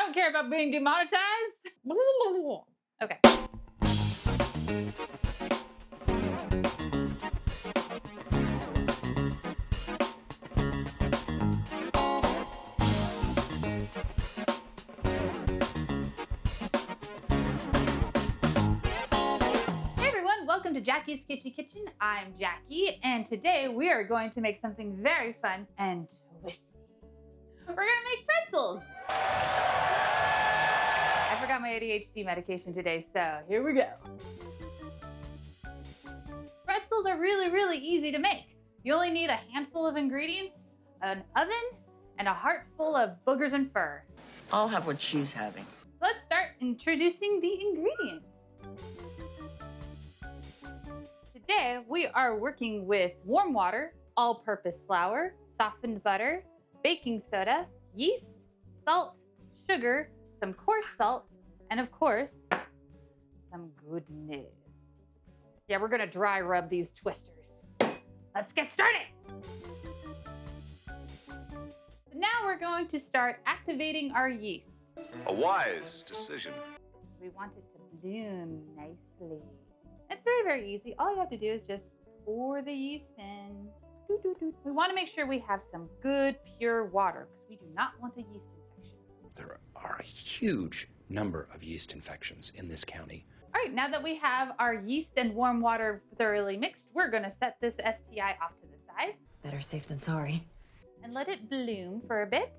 don't care about being demonetized. Okay. Welcome to Jackie's Kitchy Kitchen. I'm Jackie, and today we are going to make something very fun and twisty. We're gonna make pretzels. I forgot my ADHD medication today, so here we go. Pretzels are really easy to make. You only need a handful of ingredients, an oven, and a heart full of boogers and fur. I'll have what she's having. Let's start introducing the ingredients. Today, we are working with warm water, all-purpose flour, softened butter, baking soda, yeast, salt, sugar, some coarse salt, and of course, some goodness. Yeah, we're gonna dry rub these twisters. Let's get started. So now we're going to start activating our yeast. A wise decision. We want it to bloom nicely. It's very easy. All you have to do is just pour the yeast in. We want to make sure we have some good, pure water because we do not want a yeast infection. There are a huge number of yeast infections in this county. All right, now that we have our yeast and warm water thoroughly mixed, we're going to set this STI off to the side. Better safe than sorry. And let it bloom for a bit.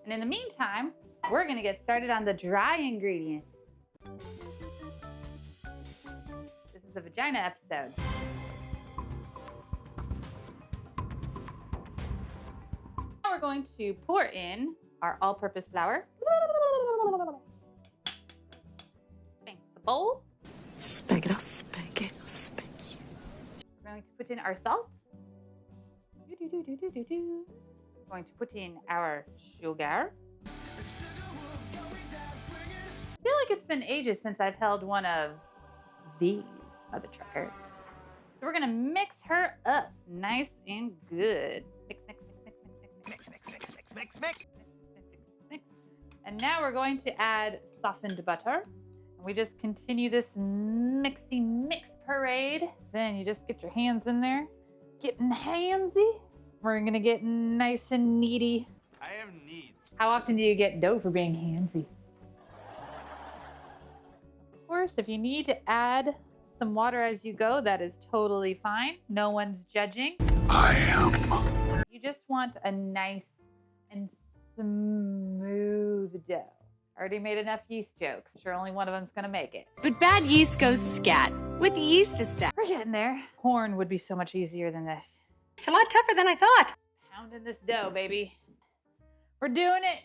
And in the meantime, we're going to get started on the dry ingredients. The vagina episode. Now we're going to pour in our all-purpose flour. Spank the bowl. Spagra, spank, spank. We're going to put in our salt. We're going to put in our sugar. I feel like it's been ages since I've held one of these mother trucker. So we're gonna mix her up nice and good. Mix. And now we're going to add softened butter. And we just continue this mixy mix parade. Then you just get your hands in there, getting handsy. We're gonna get nice and needy. I have needs. How often do you get dough for being handsy? Of course, if you need to add some water as you go, that is totally fine. No one's judging. I am. You just want a nice and smooth dough. I already made enough yeast jokes. I'm sure only one of them's gonna make it. But bad yeast goes scat. With yeast a step. We're getting there. Corn would be so much easier than this. It's a lot tougher than I thought. Pounding this dough, baby. We're doing it.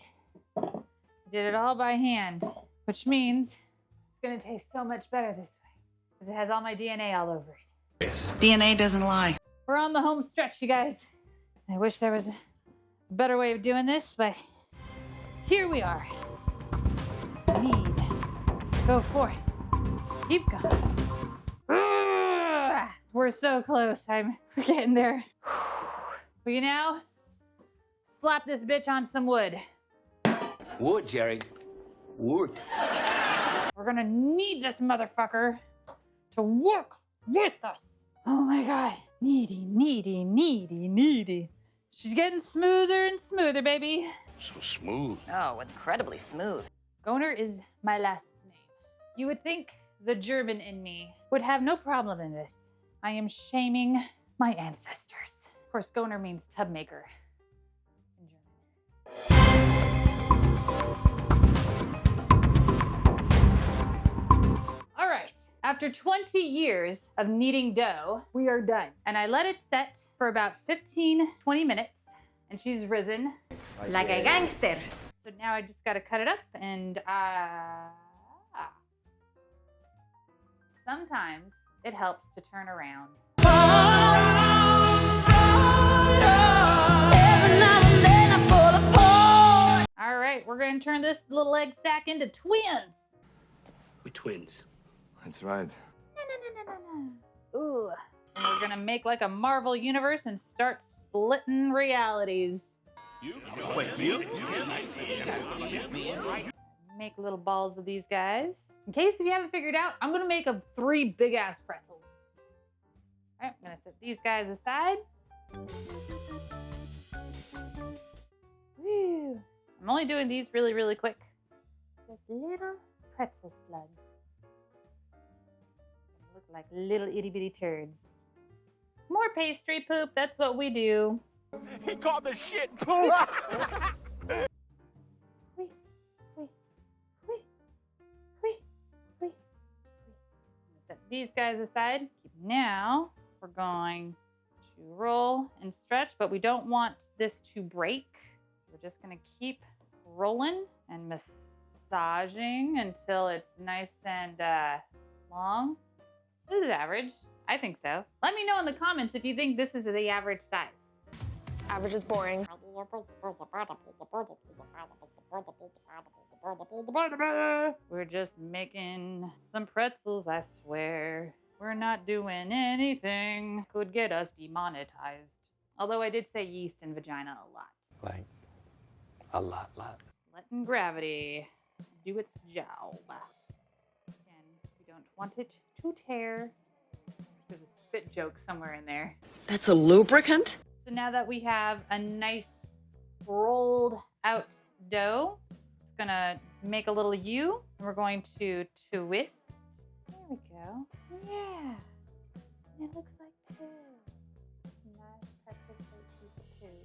Did it all by hand, which means it's gonna taste so much better this way. Because it has all my DNA all over it. Yes. DNA doesn't lie. We're on the home stretch, you guys. I wish there was a better way of doing this, but here we are. Lead. Go forth. Keep going. We're so close. We're getting there. Will you now slap this bitch on some wood? Wood, Jerry. Wood. We're gonna need this motherfucker to work with us. Oh my God. Needy. She's getting smoother and smoother, baby. So smooth. Oh, incredibly smooth. Goner is my last name. You would think the German in me would have no problem in this. I am shaming my ancestors. Of course, Goner means tub maker in German. All right. After 20 years of kneading dough, we are done. And I let it set for about 15-20 minutes, and she's risen. Like a gangster. So now I just gotta cut it up, and sometimes it helps to turn around. All right, we're gonna turn this little egg sack into twins. We're twins. That's right. No. Ooh. And we're gonna make like a Marvel universe and start splitting realities. You? Wait, you? make little balls of these guys. In case if you haven't figured out, I'm gonna make 3 big ass pretzels. All right, I'm gonna set these guys aside. Woo. I'm only doing these really, really quick. Just little pretzel slugs. They look like little itty bitty turds. More pastry poop, that's what we do. He called the shit poop. Wee, wee, wee, wee, wee, wee. Set these guys aside. Now we're going to roll and stretch, but we don't want this to break. So we're just gonna keep rolling and massaging until it's nice and long. This is average. I think so. Let me know in the comments if you think this is the average size. Average is boring. We're just making some pretzels, I swear. We're not doing anything could get us demonetized. Although I did say yeast and vagina a lot. Like, a lot. Letting gravity do its job. Again, we don't want it to tear. There's a spit joke somewhere in there. That's a lubricant? So now that we have a nice rolled out dough, it's gonna make a little U, and we're going to twist. There we go. Yeah. And it looks like two. Nice pretzel shaped piece of two.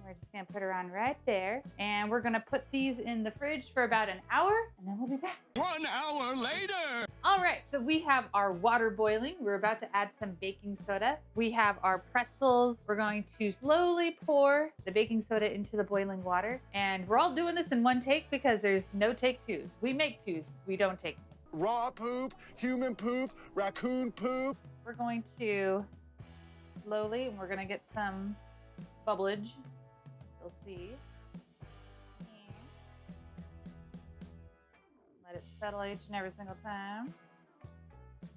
We're just gonna put her on right there, and we're gonna put these in the fridge for about an hour, and then we'll be back. 1 hour later. All right, so we have our water boiling. We're about to add some baking soda. We have our pretzels. We're going to slowly pour the baking soda into the boiling water. And we're all doing this in one take because there's no take twos. We make twos, we don't take two. Raw poop, human poop, raccoon poop. We're going to slowly, and we're gonna get some bubblage. You'll see. Let it settle each and every single time.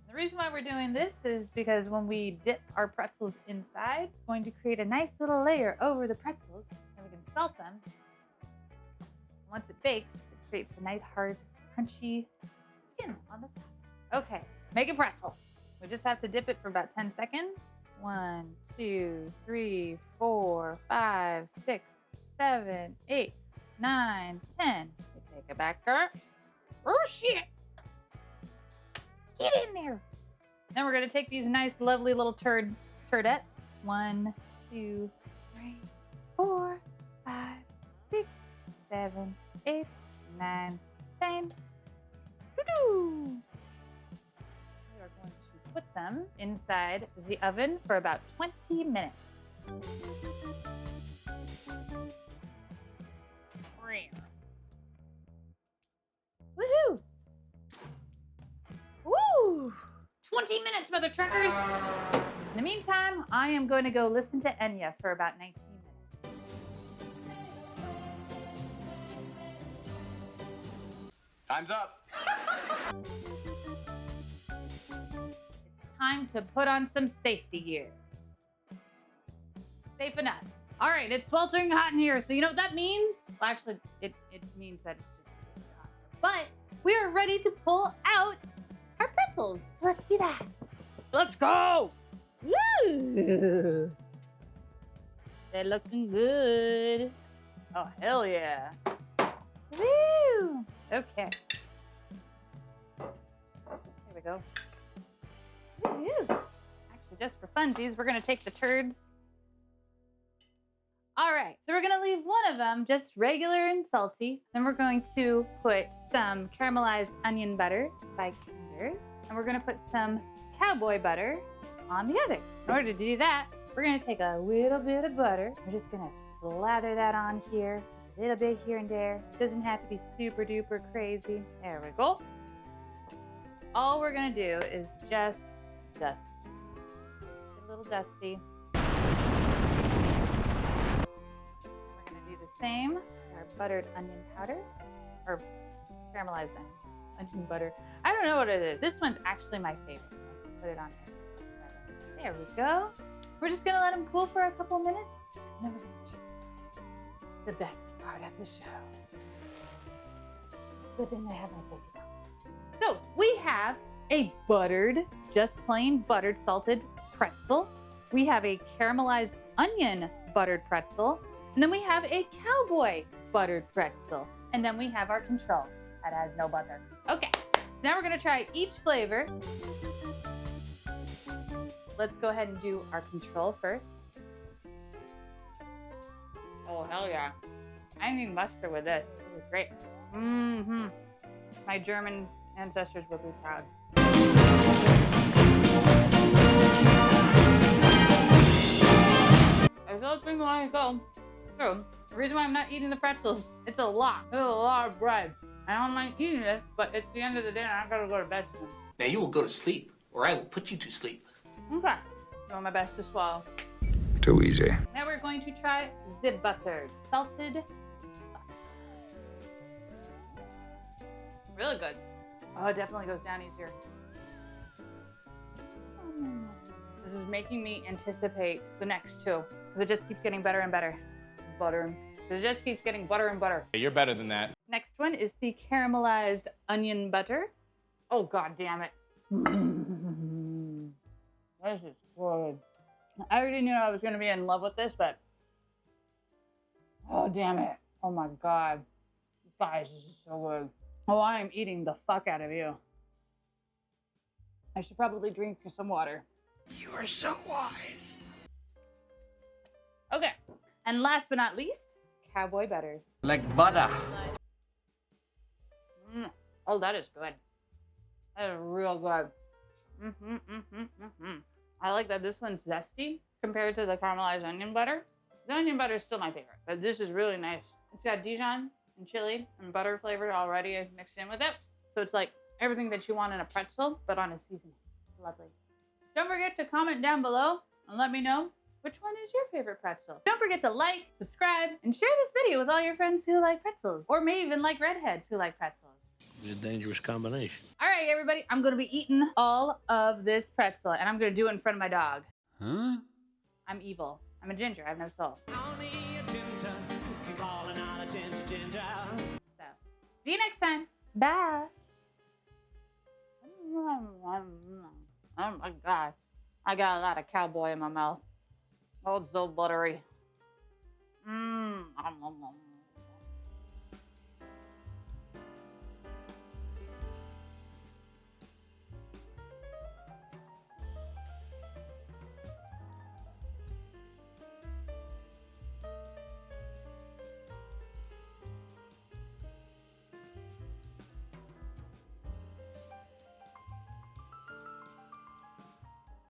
The reason why we're doing this is because when we dip our pretzels inside, it's going to create a nice little layer over the pretzels, and we can salt them. Once it bakes, it creates a nice, hard, crunchy skin on the top. Okay, making pretzels. We just have to dip it for about 10 seconds. 1, 2, 3, 4, 5, 6, 7, 8, 9, 10. We take it back up. Oh shit! Get in there! Then we're gonna take these nice, lovely little turdettes. 1, 2, 3, 4, 5, 6, 7, 8, 9, 10. Doo-doo! We are going to put them inside the oven for about 20 minutes. Woohoo! Woo! 20 minutes, mother truckers! In the meantime, I am going to go listen to Enya for about 19 minutes. Time's up. It's time to put on some safety gear. Safe enough. All right, it's sweltering hot in here, so you know what that means? Well, actually, it means that it's just really hot. But we are ready to pull out our pretzels. Let's do that. Let's go! Woo! They're looking good. Oh, hell yeah. Woo! Okay. Here we go. Woo! Actually, just for funsies, we're gonna take the turds. All right, so we're gonna leave one of them just regular and salty. Then we're going to put some caramelized onion butter by Kinder's, and we're gonna put some cowboy butter on the other. In order to do that, we're gonna take a little bit of butter. We're just gonna slather that on here. Just a little bit here and there. It doesn't have to be super duper crazy. There we go. All we're gonna do is just dust. Get a little dusty. Same, our buttered onion powder, or caramelized onion butter. I don't know what it is. This one's actually my favorite. I can put it on here. There we go. We're just gonna let them cool for a couple minutes, and then we're gonna try the best part of the show. good thing I have my safety belt. So we have a buttered, just plain buttered salted pretzel. We have a caramelized onion buttered pretzel. And then we have a cowboy buttered pretzel. And then we have our control that has no butter. Okay, so now we're gonna try each flavor. Let's go ahead and do our control first. Oh, hell yeah. I need mustard with this. This is great. Mm-hmm. My German ancestors will be proud. I still think I want to go through. The reason why I'm not eating the pretzels, it's a lot. It's a lot of bread. I don't mind eating it, but it's the end of the day and I gotta go to bed soon. Now you will go to sleep, or I will put you to sleep. Okay. Doing my best to swallow. Too easy. Now we're going to try the buttered, salted butter. Really good. Oh, it definitely goes down easier. This is making me anticipate the next two, because it just keeps getting better and better. Butter. It just keeps getting butter and butter. You're better than that. Next one is the caramelized onion butter. Oh, God damn it. This is good. I already knew I was going to be in love with this, but oh, damn it. Oh, my God. Guys, this is so good. Oh, I am eating the fuck out of you. I should probably drink some water. You are so wise. Okay. And last but not least, cowboy butter. Like butter. Oh, that is good. That is real good. I like that this one's zesty compared to the caramelized onion butter. The onion butter is still my favorite, but this is really nice. It's got Dijon and chili and butter flavored already mixed in with it. So it's like everything that you want in a pretzel, but on a seasoning. It's lovely. Don't forget to comment down below and let me know which one is your favorite pretzel. Don't forget to like, subscribe, and share this video with all your friends who like pretzels, or may even like redheads who like pretzels. It's a dangerous combination. All right, everybody, I'm gonna be eating all of this pretzel, and I'm gonna do it in front of my dog. Huh? I'm evil. I'm a ginger. I have no soul. So, see you next time. Bye. Oh my God. I got a lot of cowboy in my mouth. Oh, it's so buttery.